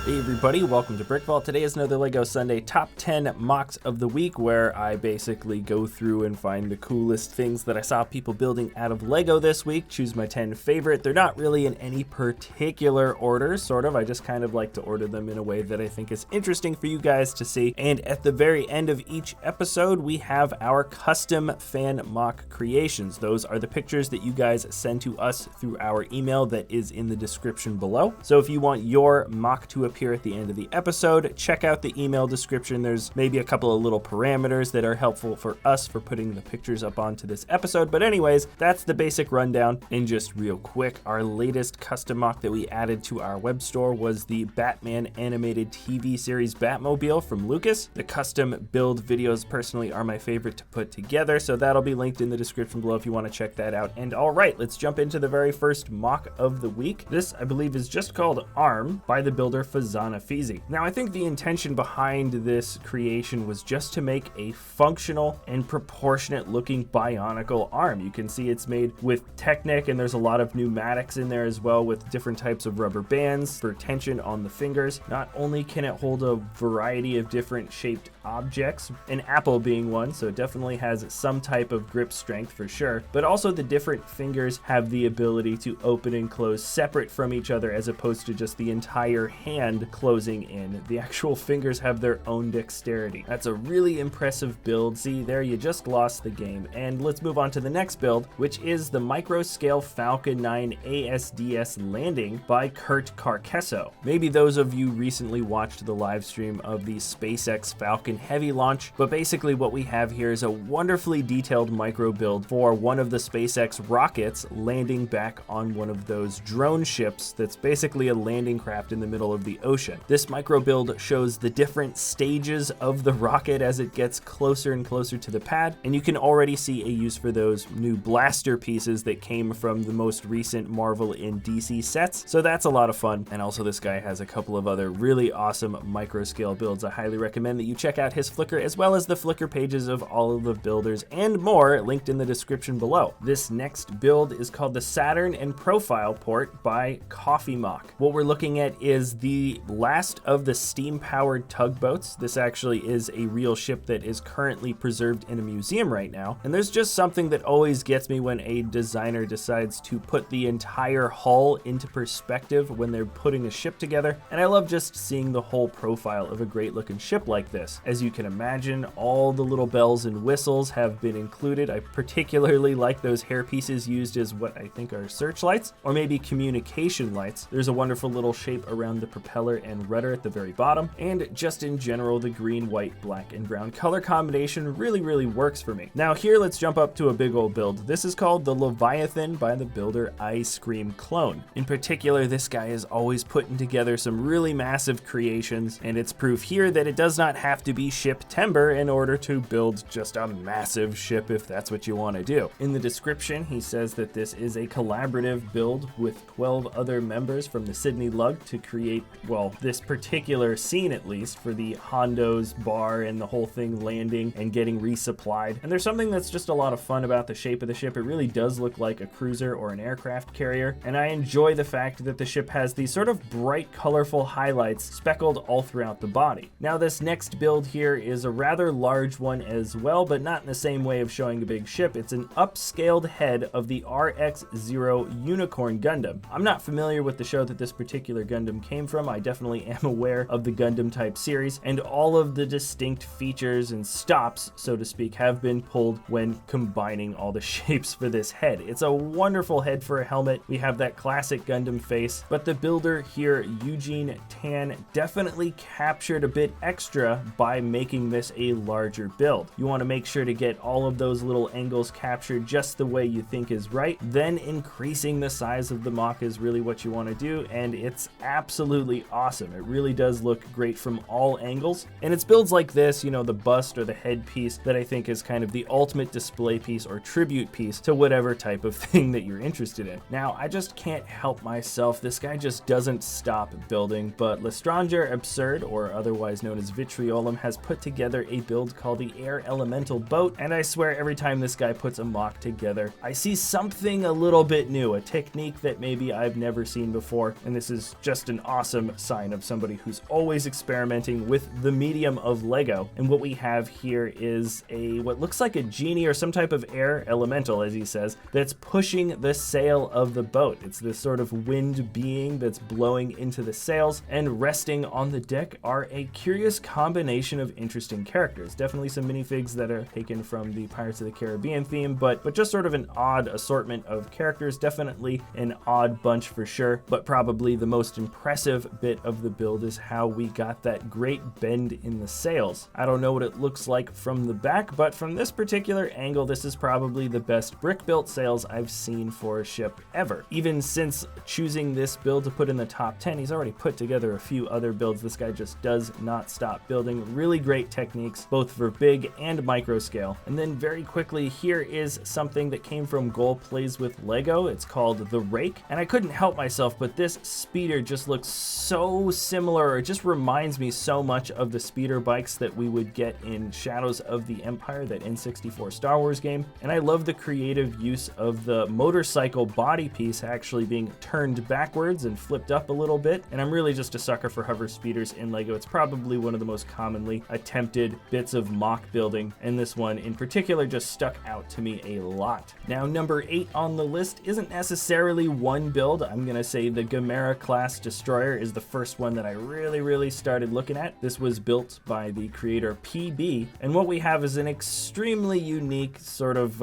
Hey everybody, welcome to BrickVault. Today is another LEGO Sunday top 10 mocks of the week, where I basically go through and find the coolest things that I saw people building out of LEGO this week, choose my 10 favorite. They're not really in any particular order, sort of. I just kind of like to order them in a way that I think is interesting for you guys to see. And at the very end of each episode, we have our custom fan mock creations. Those are the pictures that you guys send to us through our email that is in the description below. So if you want your mock to appear at the end of the episode, check out the email description. There's maybe a couple of little parameters that are helpful for us for putting the pictures up onto this episode. But anyways, that's the basic rundown. And just real quick, our latest custom mock that we added to our web store was the Batman animated TV series Batmobile from Lucas. The custom build videos personally are my favorite to put together, so that'll be linked in the description below if you want to check that out. And all right, let's jump into the very first mock of the week. This, I believe, is just called Arm by the builder fazanafizie. Now, I think the intention behind this creation was just to make a functional and proportionate looking bionicle arm. You can see it's made with Technic, and there's a lot of pneumatics in there as well, with different types of rubber bands for tension on the fingers. Not only can it hold a variety of different shaped objects, an apple being one, so it definitely has some type of grip strength for sure, but also the different fingers have the ability to open and close separate from each other, as opposed to just the entire hand closing in. The actual fingers have their own dexterity. That's a really impressive build. See, there you just lost the game. And let's move on to the next build, which is the micro scale Falcon 9 ASDS landing by Curt Quarquesso. Maybe those of you recently watched the live stream of the SpaceX Falcon Heavy launch, but basically what we have here is a wonderfully detailed micro build for one of the SpaceX rockets landing back on one of those drone ships that's basically a landing craft in the middle of the ocean. This micro build shows the different stages of the rocket as it gets closer and closer to the pad, and you can already see a use for those new blaster pieces that came from the most recent Marvel and DC sets, so that's a lot of fun. And also this guy has a couple of other really awesome micro scale builds. I highly recommend that you check out his Flickr, as well as the Flickr pages of all of the builders and more linked in the description below. This next build is called the Saturn and Profile Port by koffiemoc. What we're looking at is the last of the steam-powered tugboats. This actually is a real ship that is currently preserved in a museum right now. And there's just something that always gets me when a designer decides to put the entire hull into perspective when they're putting a ship together. And I love just seeing the whole profile of a great-looking ship like this. As you can imagine, all the little bells and whistles have been included. I particularly like those hair pieces used as what I think are searchlights, or maybe communication lights. There's a wonderful little shape around the propeller and rudder at the very bottom, and just in general, the green, white, black, and brown color combination really works for me. Now here, let's jump up to a big old build. This is called the Leviathan by the builder Ice Cream Clone. In particular, this guy is always putting together some really massive creations, and it's proof here that it does not have to be ship timber in order to build just a massive ship if that's what you want to do. In the description, he says that this is a collaborative build with 12 other members from the Sydney Lug to create, well, this particular scene at least, for the Hondo's bar and the whole thing landing and getting resupplied. And there's something that's just a lot of fun about the shape of the ship. It really does look like a cruiser or an aircraft carrier, and I enjoy the fact that the ship has these sort of bright, colorful highlights speckled all throughout the body. Now this next build here is a rather large one as well, but not in the same way of showing a big ship. It's an upscaled head of the RX0 Unicorn Gundam. I'm not familiar with the show that this particular Gundam came from. I definitely am aware of the Gundam type series, and all of the distinct features and stops, so to speak, have been pulled when combining all the shapes for this head. It's a wonderful head for a helmet. We have that classic Gundam face, but the builder here, Eugene Tan, definitely captured a bit extra by making this a larger build. You want to make sure to get all of those little angles captured just the way you think is right. Then increasing the size of the mock is really what you want to do, and it's absolutely awesome. It really does look great from all angles, and it's builds like this, you know, the bust or the head piece, that I think is kind of the ultimate display piece or tribute piece to whatever type of thing that you're interested in. Now, I just can't help myself. This guy just doesn't stop building, but Letranger Absurde, or otherwise known as Vitriolum, has put together a build called the Air Elemental Boat, and I swear every time this guy puts a mock together, I see something a little bit new, a technique that maybe I've never seen before, and this is just an awesome sign of somebody who's always experimenting with the medium of Lego. And what we have here is what looks like a genie or some type of air elemental, as he says, that's pushing the sail of the boat. It's this sort of wind being that's blowing into the sails, and resting on the deck are a curious combination of interesting characters. Definitely some minifigs that are taken from the Pirates of the Caribbean theme, but just sort of an odd assortment of characters. Definitely an odd bunch for sure, but probably the most impressive bit of the build is how we got that great bend in the sails. I don't know what it looks like from the back, but from this particular angle, this is probably the best brick-built sails I've seen for a ship ever. Even since choosing this build to put in the top 10, he's already put together a few other builds. This guy just does not stop building really great techniques, both for big and micro scale. And then very quickly, here is something that came from GolPlaysWithLego. It's called the Rake, and I couldn't help myself, but this speeder just looks so similar, or it just reminds me so much of the speeder bikes that we would get in Shadows of the Empire, that N64 Star Wars game. And I love the creative use of the motorcycle body piece actually being turned backwards and flipped up a little bit. And I'm really just a sucker for hover speeders in Lego. It's probably one of the most commonly attempted bits of mock building, and this one in particular just stuck out to me a lot. Now, number 8 on the list isn't necessarily one build. I'm gonna say the Gamera class destroyer is the first one that I really started looking at. This was built by the creator PB, and what we have is an extremely unique sort of,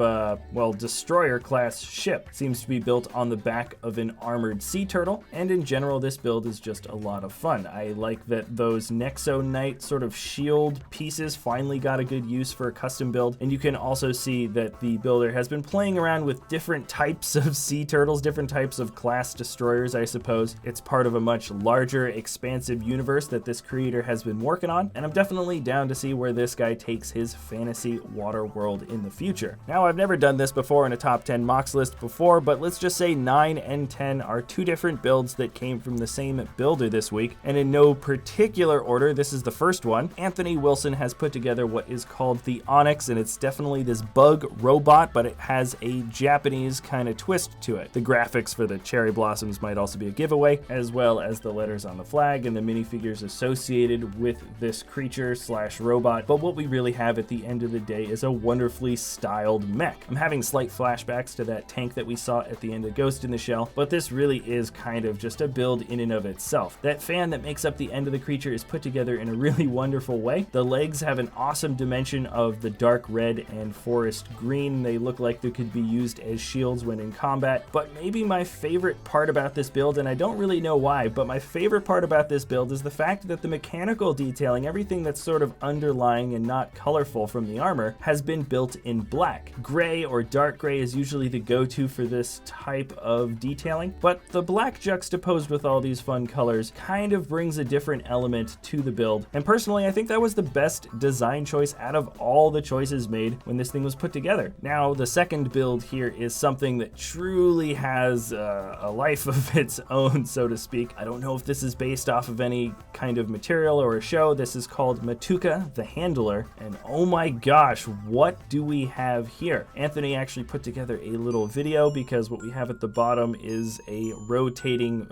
destroyer class ship. It seems to be built on the back of an armored sea turtle, and in general, this build is just a lot of fun. I like that those Nexo Knight sort of shield pieces finally got a good use for a custom build, and you can also see that the builder has been playing around with different types of sea turtles, different types of class destroyers, I suppose. It's part of a much larger, expansive universe that this creator has been working on, and I'm definitely down to see where this guy takes his fantasy water world in the future. Now, I've never done this before in a top 10 MOCs list before, but let's just say 9 and 10 are two different builds that came from the same builder this week, and in no particular order, this is the first one. Anthony Wilson has put together what is called the Onyx, and it's definitely this bug robot, but it has a Japanese kind of twist to it. The graphics for the cherry blossoms might also be a giveaway, as well as the letters on the flag and the minifigures associated with this creature slash robot. But what we really have at the end of the day is a wonderfully styled mech. I'm having slight flashbacks to that tank that we saw at the end of Ghost in the Shell, but this really is kind of just a build in and of itself. That fan that makes up the end of the creature is put together in a really wonderful way. The legs have an awesome dimension of the dark red and forest green. They look like they could be used as shields when in combat. But maybe my favorite part about this build, and I don't really know why, but my favorite part about this build is the fact that the mechanical detailing, everything that's sort of underlying and not colorful from the armor, has been built in black. Gray or dark gray is usually the go-to for this type of detailing, but the black juxtaposed with all these fun colors kind of brings a different element to the build. And personally, I think that was the best design choice out of all the choices made when this thing was put together. Now, the second build here is something that truly has a life of its own, so to speak. I don't know if this is based off of any kind of material or a show. This is called Matuka the Handler, and oh my gosh, what do we have here? Anthony actually put together a little video, because what we have at the bottom is a rotating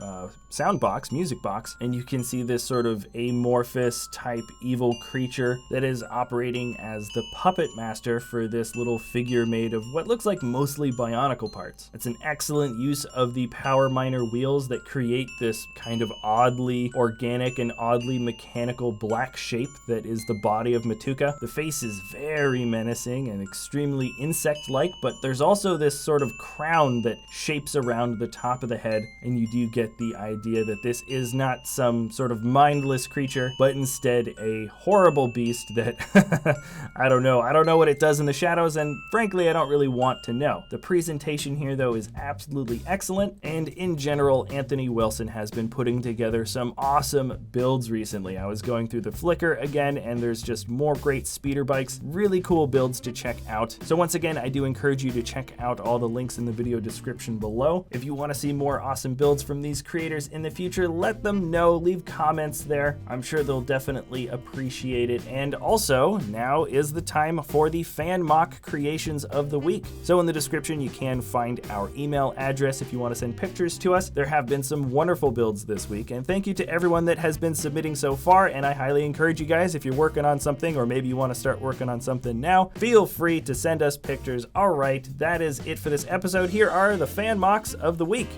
sound box, music box, and you can see this sort of amorphous type evil creature that is operating as the puppet master for this little figure made of what looks like mostly bionicle parts. It's an excellent use of the power miner wheels that create this kind of oddly organic and oddly mechanical black shape that is the body of Matuka. The face is very menacing and extremely insect-like, but there's also this sort of crown that shapes around the top of the head, and you do get the idea that this is not some sort of mindless creature, but instead a horrible beast that I don't know what it does in the shadows, and frankly, I don't really want to know. The presentation here, though, is absolutely excellent, and in general, Anthony Wilson has been putting together some awesome builds recently. I was going through the Flickr again, and there's just more great speeder bikes, really cool builds to check out. So once again, I do encourage you to check out all the links in the video description below. If you want to see more awesome builds from these creators in the future, let them know, leave comments there. I'm sure they'll definitely appreciate appreciate it. And also, now is the time for the fan mock creations of the week. So in the description, you can find our email address if you want to send pictures to us. There have been some wonderful builds this week, and thank you to everyone that has been submitting so far, and I highly encourage you guys, if you're working on something or maybe you want to start working on something now, feel free to send us pictures. All right, that is it for this episode. Here are the fan mocks of the week.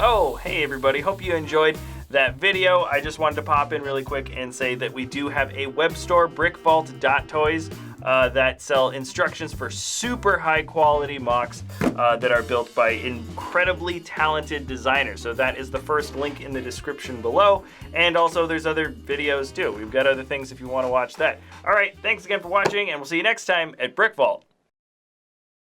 Oh, hey everybody, hope you enjoyed that video. I just wanted to pop in really quick and say that we do have a web store, brickvault.toys, that sell instructions for super high quality MOCs that are built by incredibly talented designers. So that is the first link in the description below. And also there's other videos too. We've got other things if you want to watch that. All right, thanks again for watching, and we'll see you next time at BrickVault.